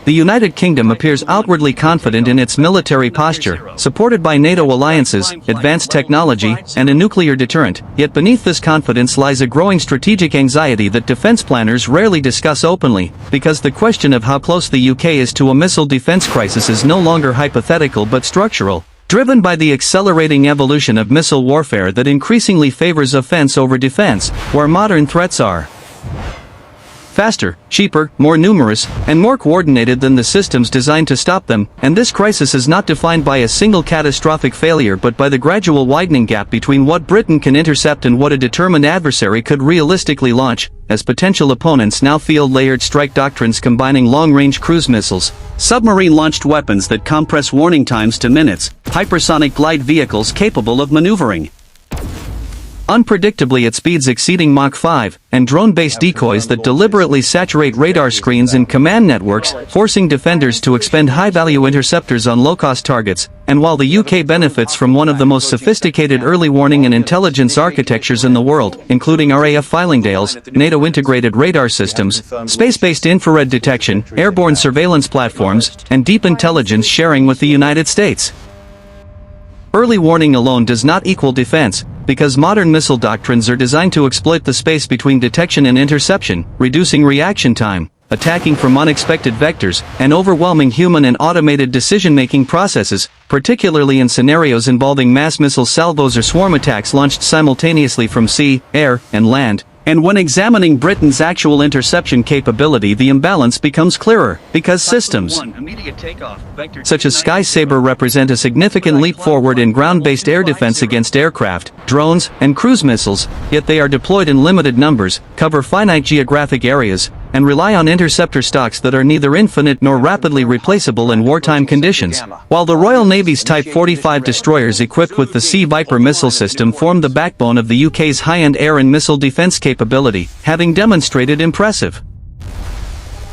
The United Kingdom appears outwardly confident in its military posture, supported by NATO alliances, advanced technology, and a nuclear deterrent, yet beneath this confidence lies a growing strategic anxiety that defense planners rarely discuss openly, because the question of how close the UK is to a missile defense crisis is no longer hypothetical but structural, driven by the accelerating evolution of missile warfare that increasingly favors offense over defense, where modern threats are faster, cheaper, more numerous, and more coordinated than the systems designed to stop them, and this crisis is not defined by a single catastrophic failure but by the gradual widening gap between what Britain can intercept and what a determined adversary could realistically launch, as potential opponents now field layered strike doctrines combining long-range cruise missiles, submarine-launched weapons that compress warning times to minutes, hypersonic glide vehicles capable of maneuvering unpredictably at speeds exceeding Mach 5, and drone-based decoys that deliberately saturate radar screens and command networks, forcing defenders to expend high-value interceptors on low-cost targets. And while the UK benefits from one of the most sophisticated early warning and intelligence architectures in the world, including RAF Fylingdales, NATO-integrated radar systems, space-based infrared detection, airborne surveillance platforms, and deep intelligence sharing with the United States, early warning alone does not equal defense, because modern missile doctrines are designed to exploit the space between detection and interception, reducing reaction time, attacking from unexpected vectors, and overwhelming human and automated decision-making processes, particularly in scenarios involving mass missile salvos or swarm attacks launched simultaneously from sea, air, and land. And when examining Britain's actual interception capability, the imbalance becomes clearer, because systems such as Sky Sabre represent a significant leap forward in ground-based air defense against aircraft, drones, and cruise missiles, yet they are deployed in limited numbers, cover finite geographic areas, and rely on interceptor stocks that are neither infinite nor rapidly replaceable in wartime conditions. While the Royal Navy's Type 45 destroyers equipped with the Sea Viper missile system form the backbone of the UK's high-end air and missile defense capability, having demonstrated impressive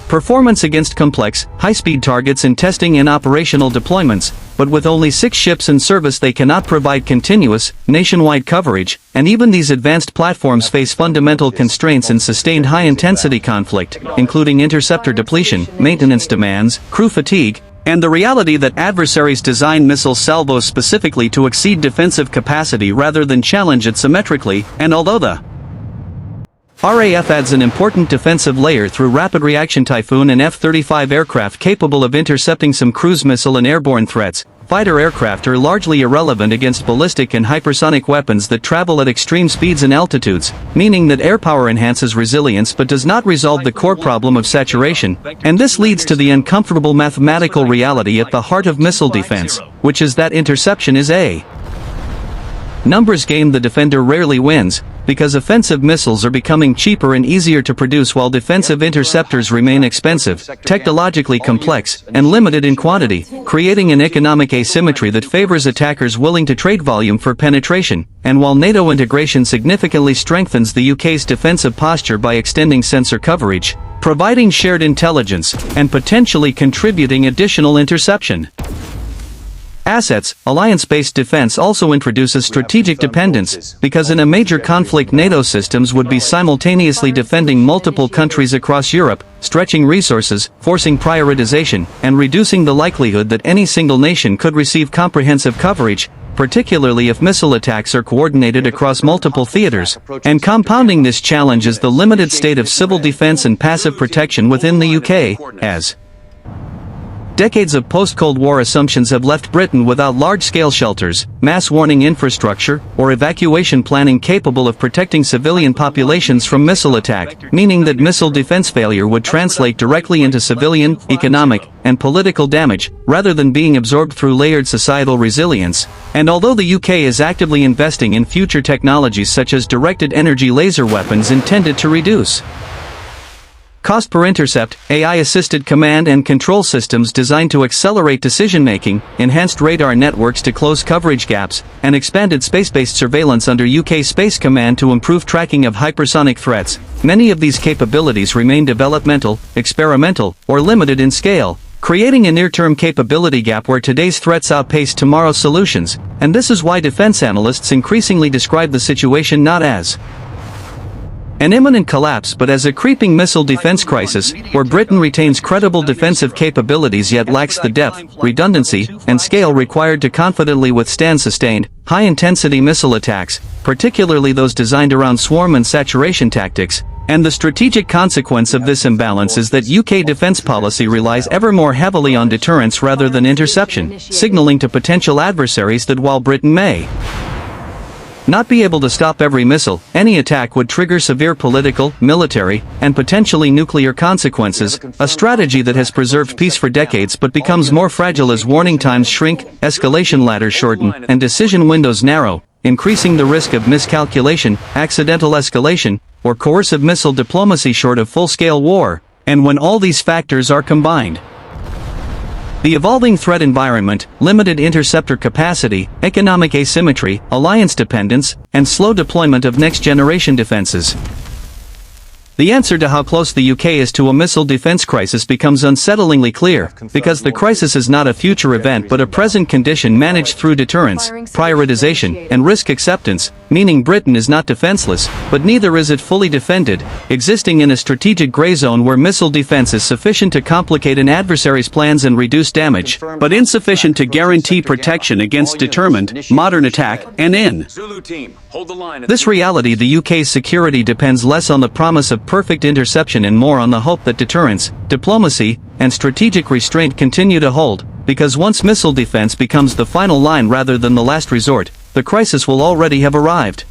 performance against complex, high-speed targets in testing and operational deployments, but with only 6 ships in service they cannot provide continuous, nationwide coverage, and even these advanced platforms face fundamental constraints in sustained high-intensity conflict, including interceptor depletion, maintenance demands, crew fatigue, and the reality that adversaries design missile salvos specifically to exceed defensive capacity rather than challenge it symmetrically. And although the RAF adds an important defensive layer through Rapid Reaction Typhoon and F-35 aircraft capable of intercepting some cruise missile and airborne threats, fighter aircraft are largely irrelevant against ballistic and hypersonic weapons that travel at extreme speeds and altitudes, meaning that air power enhances resilience but does not resolve the core problem of saturation, and this leads to the uncomfortable mathematical reality at the heart of missile defense, which is that interception is a numbers game the defender rarely wins, because offensive missiles are becoming cheaper and easier to produce while defensive interceptors remain expensive, technologically complex, and limited in quantity, creating an economic asymmetry that favors attackers willing to trade volume for penetration. And while NATO integration significantly strengthens the UK's defensive posture by extending sensor coverage, providing shared intelligence, and potentially contributing additional interception assets, alliance-based defense also introduces strategic dependence, because in a major conflict NATO systems would be simultaneously defending multiple countries across Europe, stretching resources, forcing prioritization, and reducing the likelihood that any single nation could receive comprehensive coverage, particularly if missile attacks are coordinated across multiple theaters. And compounding this challenge is the limited state of civil defense and passive protection within the UK, as decades of post-Cold War assumptions have left Britain without large-scale shelters, mass warning infrastructure, or evacuation planning capable of protecting civilian populations from missile attack, meaning that missile defense failure would translate directly into civilian, economic, and political damage, rather than being absorbed through layered societal resilience. And although the UK is actively investing in future technologies such as directed energy laser weapons intended to reduce cost per intercept, AI-assisted command and control systems designed to accelerate decision-making, enhanced radar networks to close coverage gaps, and expanded space-based surveillance under UK Space Command to improve tracking of hypersonic threats, many of these capabilities remain developmental, experimental, or limited in scale, creating a near-term capability gap where today's threats outpace tomorrow's solutions. And this is why defense analysts increasingly describe the situation not as an imminent collapse but as a creeping missile defense crisis, where Britain retains credible defensive capabilities yet lacks the depth, redundancy, and scale required to confidently withstand sustained, high-intensity missile attacks, particularly those designed around swarm and saturation tactics. And the strategic consequence of this imbalance is that UK defense policy relies ever more heavily on deterrence rather than interception, signaling to potential adversaries that while Britain may not be able to stop every missile, any attack would trigger severe political, military, and potentially nuclear consequences, a strategy that has preserved peace for decades but becomes more fragile as warning times shrink, escalation ladders shorten, and decision windows narrow, increasing the risk of miscalculation, accidental escalation, or coercive missile diplomacy short of full-scale war. And when all these factors are combined, the evolving threat environment, limited interceptor capacity, economic asymmetry, alliance dependence, and slow deployment of next-generation defenses. The answer to how close the UK is to a missile defense crisis becomes unsettlingly clear, because the crisis is not a future event but a present condition managed through deterrence, prioritization, and risk acceptance, meaning Britain is not defenseless, but neither is it fully defended, existing in a strategic gray zone where missile defense is sufficient to complicate an adversary's plans and reduce damage, but insufficient to guarantee protection against determined, modern attack, and in this reality the UK's security depends less on the promise of perfect interception and more on the hope that deterrence, diplomacy, and strategic restraint continue to hold, because once missile defense becomes the final line rather than the last resort, the crisis will already have arrived.